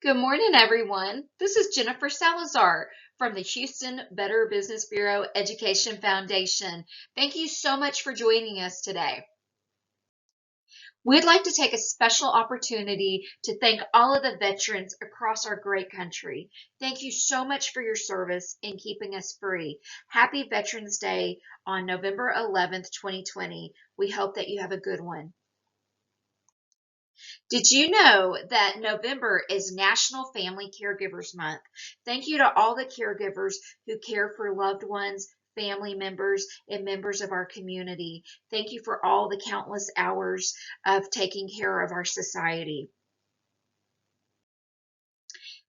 Good morning, everyone. This is Jennifer Salazar from the Houston Better Business Bureau Education Foundation. Thank you so much for joining us today. We'd like to take a special opportunity to thank all of the veterans across our great country. Thank you so much for your service in keeping us free. Happy Veterans Day on November 11th, 2020. We hope that you have a good one. Did you know that November is National Family Caregivers Month? Thank you to all the caregivers who care for loved ones, family members, and members of our community. Thank you for all the countless hours of taking care of our society.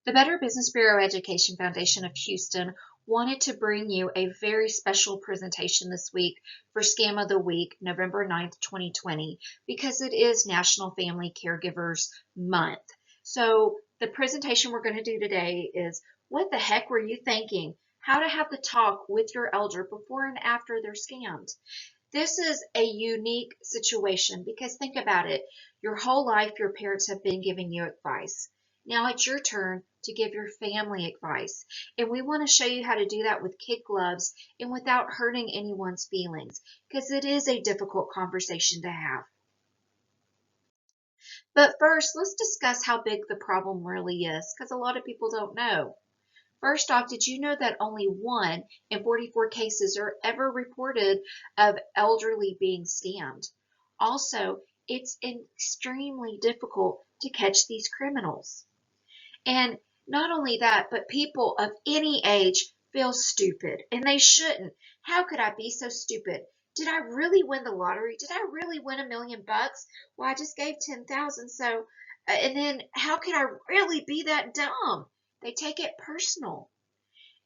The Better Business Bureau Education Foundation of Houston wanted to bring you a very special presentation this week for Scam of the Week, November 9th, 2020, because it is National Family Caregivers Month. So the presentation we're going to do today is, what the heck were you thinking? How to have the talk with your elder before and after they're scammed. This is a unique situation because think about it. Your whole life, your parents have been giving you advice. Now it's your turn to give your family advice. And we want to show you how to do that with kid gloves and without hurting anyone's feelings, because it is a difficult conversation to have. But first, let's discuss how big the problem really is, because a lot of people don't know. First off, did you know that only 1 in 44 cases are ever reported of elderly being scammed? Also, it's extremely difficult to catch these criminals. And not only that, but people of any age feel stupid, and they shouldn't. How could I be so stupid? Did I really win the lottery? Did I really win $1,000,000? Well, I just gave 10,000. So, and then how could I really be that dumb? They take it personal.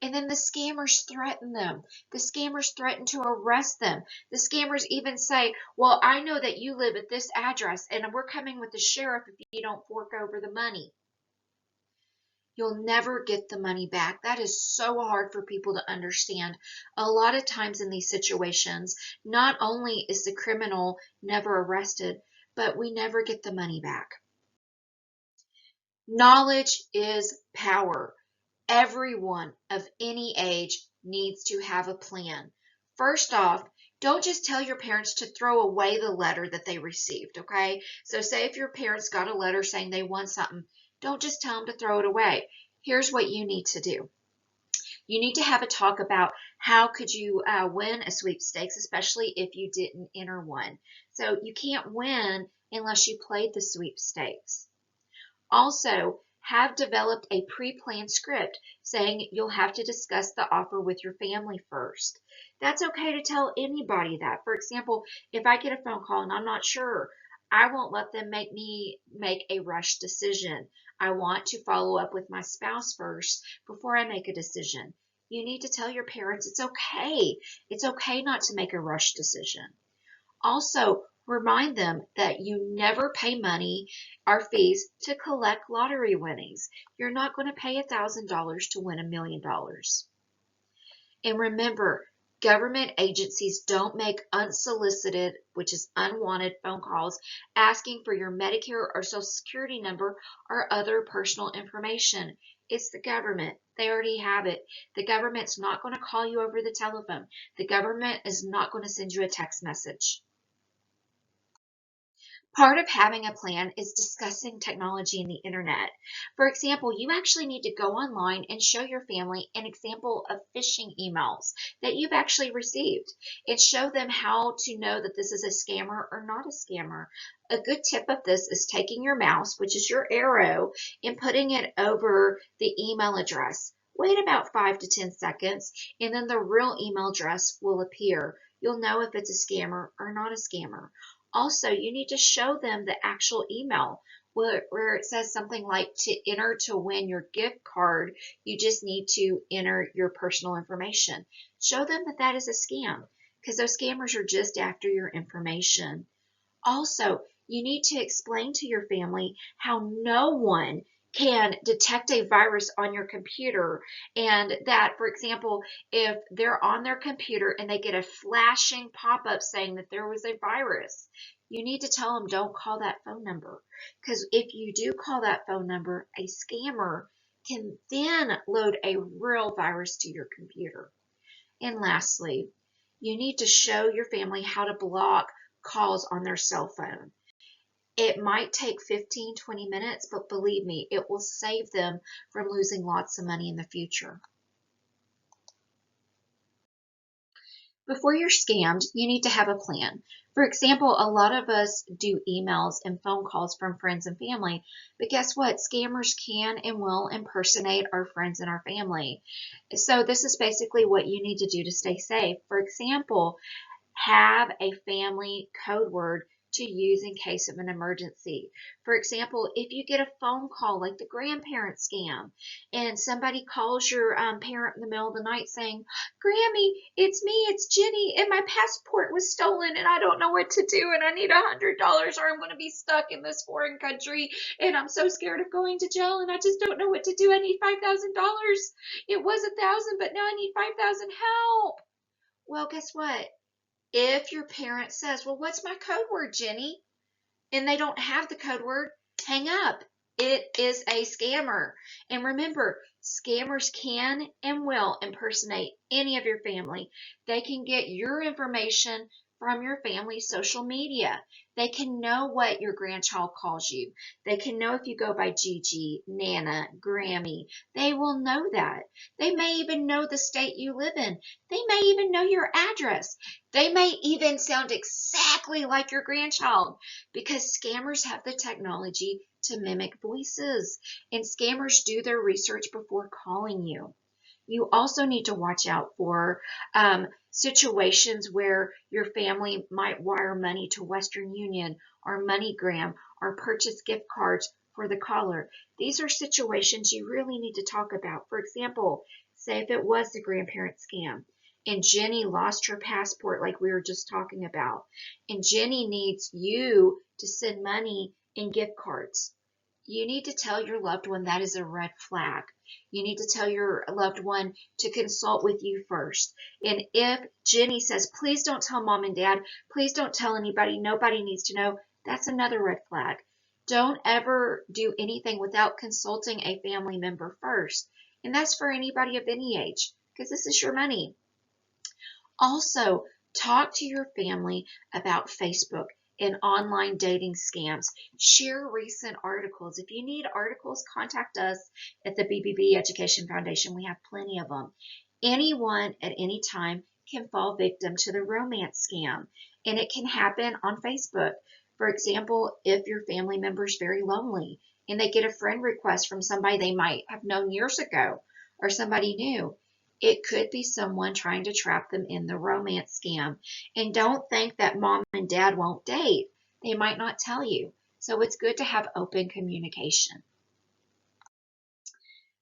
And then the scammers threaten them. The scammers threaten to arrest them. The scammers even say, well, I know that you live at this address and we're coming with the sheriff if you don't fork over the money. You'll never get the money back. That is so hard for people to understand. A lot of times in these situations, not only is the criminal never arrested, but we never get the money back. Knowledge is power. Everyone of any age needs to have a plan. First off, don't just tell your parents to throw away the letter that they received, okay? So say if your parents got a letter saying they won something, don't just tell them to throw it away. Here's what you need to do. You need to have a talk about how could you win a sweepstakes, especially if you didn't enter one. So you can't win unless you played the sweepstakes. Also, have developed a pre-planned script saying you'll have to discuss the offer with your family first. That's okay to tell anybody that. For example, if I get a phone call and I'm not sure, I won't let them make me make a rushed decision. I want to follow up with my spouse first before I make a decision. You need to tell your parents it's okay. It's okay not to make a rushed decision. Also, remind them that you never pay money or fees to collect lottery winnings. You're not going to pay $1,000 to win $1,000,000. And remember, government agencies don't make unsolicited, which is unwanted phone calls asking for your Medicare or Social Security number or other personal information. It's the government. They already have it. The government's not going to call you over the telephone. The government is not going to send you a text message. Part of having a plan is discussing technology and the internet. For example, you actually need to go online and show your family an example of phishing emails that you've actually received and show them how to know that this is a scammer or not a scammer. A good tip of this is taking your mouse, which is your arrow, and putting it over the email address. Wait about 5 to 10 seconds, and then the real email address will appear. You'll know if it's a scammer or not a scammer. Also, you need to show them the actual email where it says something like to enter to win your gift card, you just need to enter your personal information. Show them that that is a scam because those scammers are just after your information. Also, you need to explain to your family how no one can detect a virus on your computer, and that, for example, if they're on their computer and they get a flashing pop-up saying that there was a virus, you need to tell them don't call that phone number. Because if you do call that phone number, a scammer can then load a real virus to your computer. And lastly, you need to show your family how to block calls on their cell phone. It might take 15-20 minutes, but believe me, it will save them from losing lots of money in the future. Before you're scammed, you need to have a plan. For example, a lot of us do emails and phone calls from friends and family, but guess what? Scammers can and will impersonate our friends and our family. So this is basically what you need to do to stay safe. For example, have a family code word to use in case of an emergency. For example, if you get a phone call like the grandparent scam and somebody calls your parent in the middle of the night saying, Grammy, it's me, it's Jenny, and my passport was stolen and I don't know what to do and I need $100 or I'm going to be stuck in this foreign country and I'm so scared of going to jail and I just don't know what to do. I need $5,000. It was $1,000, but now I need $5,000. Help. Well, guess what? If your parent says, well, what's my code word, Jenny? And they don't have the code word, hang up. It is a scammer. And remember, scammers can and will impersonate any of your family. They can get your information from your family's social media. They can know what your grandchild calls you. They can know if you go by Gigi, Nana, Grammy. They will know that. They may even know the state you live in. They may even know your address. They may even sound exactly like your grandchild because scammers have the technology to mimic voices, and scammers do their research before calling you. You also need to watch out for situations where your family might wire money to Western Union or MoneyGram or purchase gift cards for the caller. These are situations you really need to talk about. For example, say if it was the grandparent scam and Jenny lost her passport like we were just talking about, and Jenny needs you to send money in gift cards. You need to tell your loved one that is a red flag. You need to tell your loved one to consult with you first. And if Jenny says, please don't tell mom and dad, please don't tell anybody, nobody needs to know, that's another red flag. Don't ever do anything without consulting a family member first. And that's for anybody of any age, because this is your money. Also, talk to your family about Facebook and online dating scams. Share recent articles. If you need articles, contact us at the BBB Education Foundation. We have plenty of them. Anyone at any time can fall victim to the romance scam, and it can happen on Facebook. For example, if your family member is very lonely and they get a friend request from somebody they might have known years ago or somebody new, it could be someone trying to trap them in the romance scam. And don't think that mom and dad won't date. They might not tell you. So it's good to have open communication.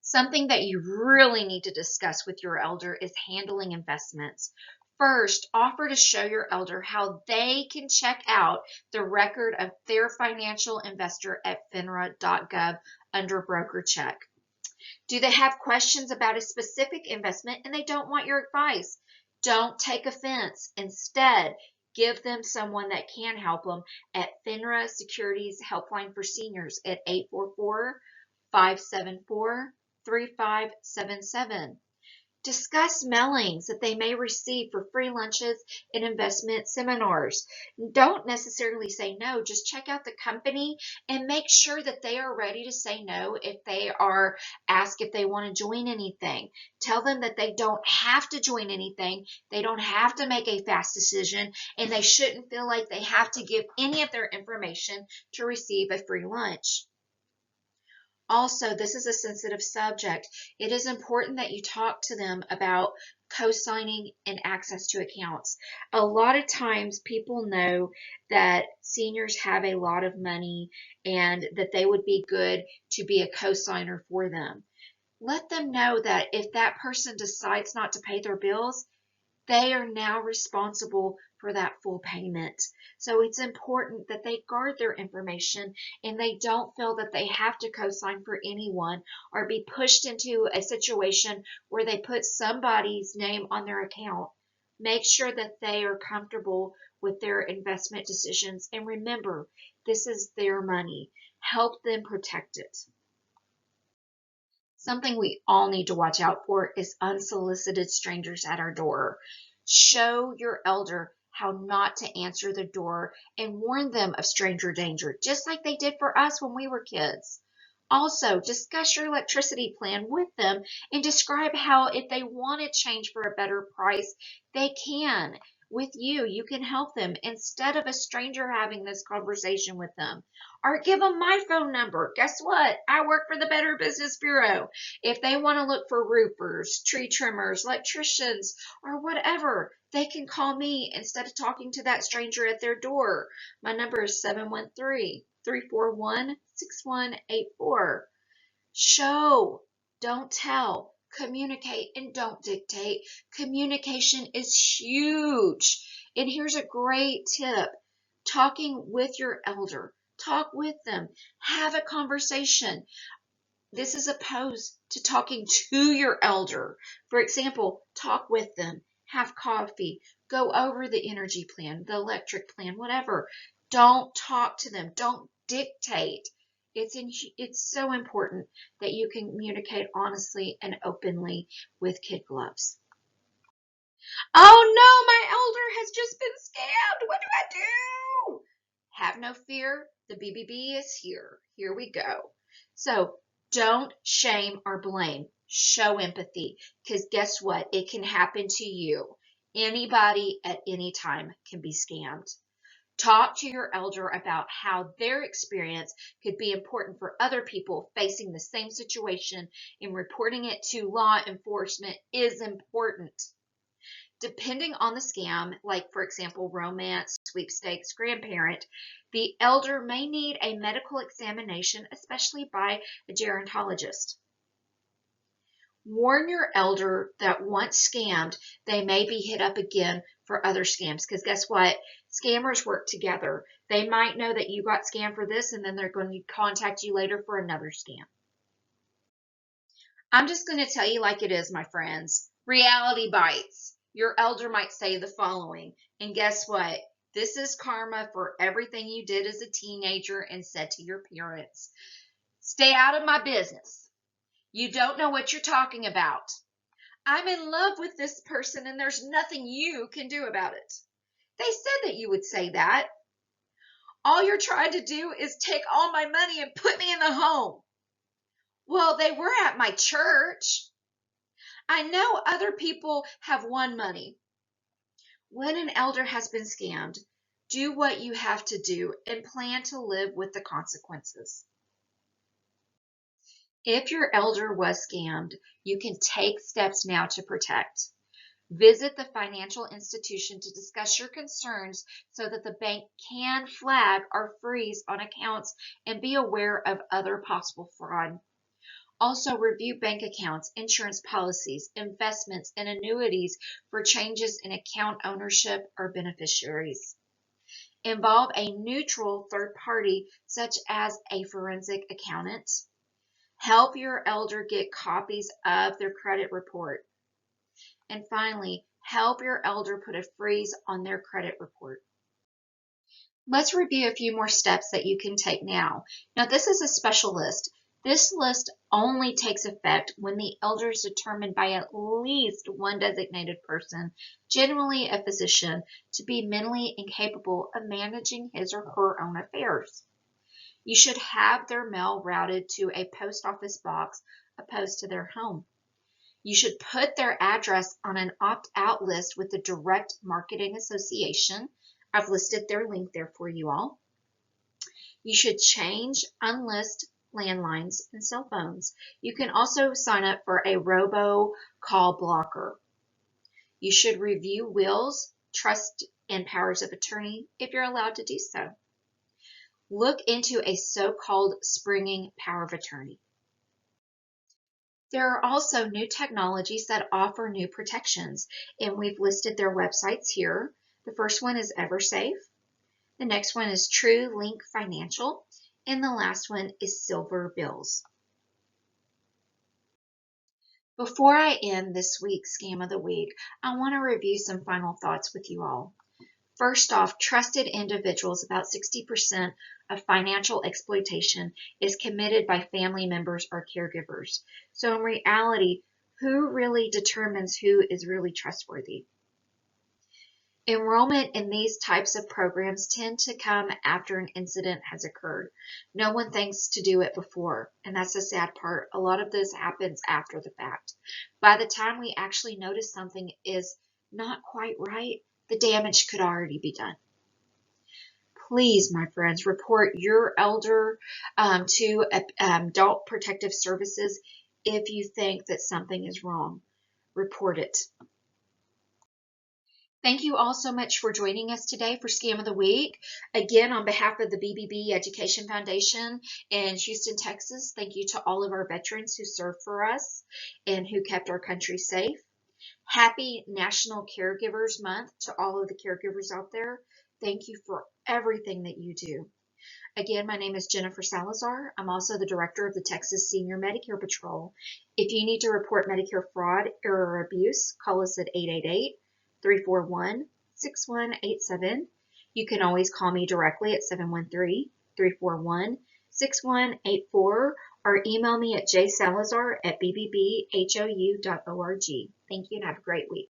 Something that you really need to discuss with your elder is handling investments. First, offer to show your elder how they can check out the record of their financial investor at finra.gov under broker check. Do they have questions about a specific investment and they don't want your advice? Don't take offense. Instead, give them someone that can help them at FINRA Securities Helpline for Seniors at 844-574-3577. Discuss mailings that they may receive for free lunches and investment seminars. Don't necessarily say no, just check out the company and make sure that they are ready to say no if they are asked if they want to join anything. Tell them that they don't have to join anything, they don't have to make a fast decision, and they shouldn't feel like they have to give any of their information to receive a free lunch. Also, this is a sensitive subject. It is important that you talk to them about co-signing and access to accounts. A lot of times people know that seniors have a lot of money and that they would be good to be a co-signer for them. Let them know that if that person decides not to pay their bills, they are now responsible for that full payment. So it's important that they guard their information and they don't feel that they have to co-sign for anyone or be pushed into a situation where they put somebody's name on their account. Make sure that they are comfortable with their investment decisions. And remember, this is their money. Help them protect it. Something we all need to watch out for is unsolicited strangers at our door. Show your elder how not to answer the door and warn them of stranger danger, just like they did for us when we were kids. Also, discuss your electricity plan with them and describe how if they want to change for a better price, they can. With you, you can help them instead of a stranger having this conversation with them. Or give them my phone number. Guess what? I work for the Better Business Bureau. If they want to look for roofers, tree trimmers, electricians, or whatever, they can call me instead of talking to that stranger at their door. My number is 713-341-6184. Show, don't tell. Communicate and don't dictate. Communication is huge. And here's a great tip. Talking with your elder. Talk with them. Have a conversation. This is opposed to talking to your elder. For example, talk with them. Have coffee. Go over the energy plan, the electric plan, whatever. Don't talk to them. Don't dictate. It's so important that you can communicate honestly and openly with kid gloves. Oh no, my elder has just been scammed. What do I do? Have no fear. The BBB is here. Here we go. So don't shame or blame. Show empathy, because guess what? It can happen to you. Anybody at any time can be scammed. Talk to your elder about how their experience could be important for other people facing the same situation, and reporting it to law enforcement is important. Depending on the scam, like for example, romance, sweepstakes, grandparent, the elder may need a medical examination, especially by a gerontologist. Warn your elder that once scammed, they may be hit up again for other scams. Because guess what? Scammers work together. They might know that you got scammed for this, and then they're going to contact you later for another scam. I'm just going to tell you like it is, my friends. Reality bites. Your elder might say the following, and guess what? This is karma for everything you did as a teenager and said to your parents. Stay out of my business. You don't know what you're talking about. I'm in love with this person and there's nothing you can do about it. They said that you would say that. All you're trying to do is take all my money and put me in the home. Well, they were at my church. I know other people have won money. When an elder has been scammed, do what you have to do and plan to live with the consequences. If your elder was scammed, you can take steps now to protect. Visit the financial institution to discuss your concerns so that the bank can flag or freeze on accounts and be aware of other possible fraud. Also, review bank accounts, insurance policies, investments, and annuities for changes in account ownership or beneficiaries. Involve a neutral third party, such as a forensic accountant. Help your elder get copies of their credit report. And finally, help your elder put a freeze on their credit report. Let's review a few more steps that you can take now. Now, this is a special list. This list only takes effect when the elder is determined by at least one designated person, generally a physician, to be mentally incapable of managing his or her own affairs. You should have their mail routed to a post office box opposed to their home. You should put their address on an opt-out list with the Direct Marketing Association. I've listed their link there for you all. You should change, unlist landlines and cell phones. You can also sign up for a robocall blocker. You should review wills, trust, and powers of attorney if you're allowed to do so. Look into a so-called springing power of attorney. There are also new technologies that offer new protections, and we've listed their websites here. The first one is EverSafe. The next one is TrueLink Financial, and the last one is Silver Bills. Before I end this week's Scam of the Week, I want to review some final thoughts with you all. First off, trusted individuals, about 60% of financial exploitation is committed by family members or caregivers. So in reality, who really determines who is really trustworthy? Enrollment in these types of programs tend to come after an incident has occurred. No one thinks to do it before, and that's the sad part. A lot of this happens after the fact. By the time we actually notice something is not quite right, the damage could already be done. Please, my friends, report your elder to Adult Protective Services if you think that something is wrong. Report it. Thank you all so much for joining us today for Scam of the Week. Again, on behalf of the BBB Education Foundation in Houston, Texas, thank you to all of our veterans who served for us and who kept our country safe. Happy National Caregivers Month to all of the caregivers out there. Thank you for everything that you do. Again, my name is Jennifer Salazar. I'm also the director of the Texas Senior Medicare Patrol. If you need to report Medicare fraud or abuse, call us at 888-341-6187. You can always call me directly at 713-341-6184 or email me at jsalazar@bbbhou.org. Thank you and have a great week.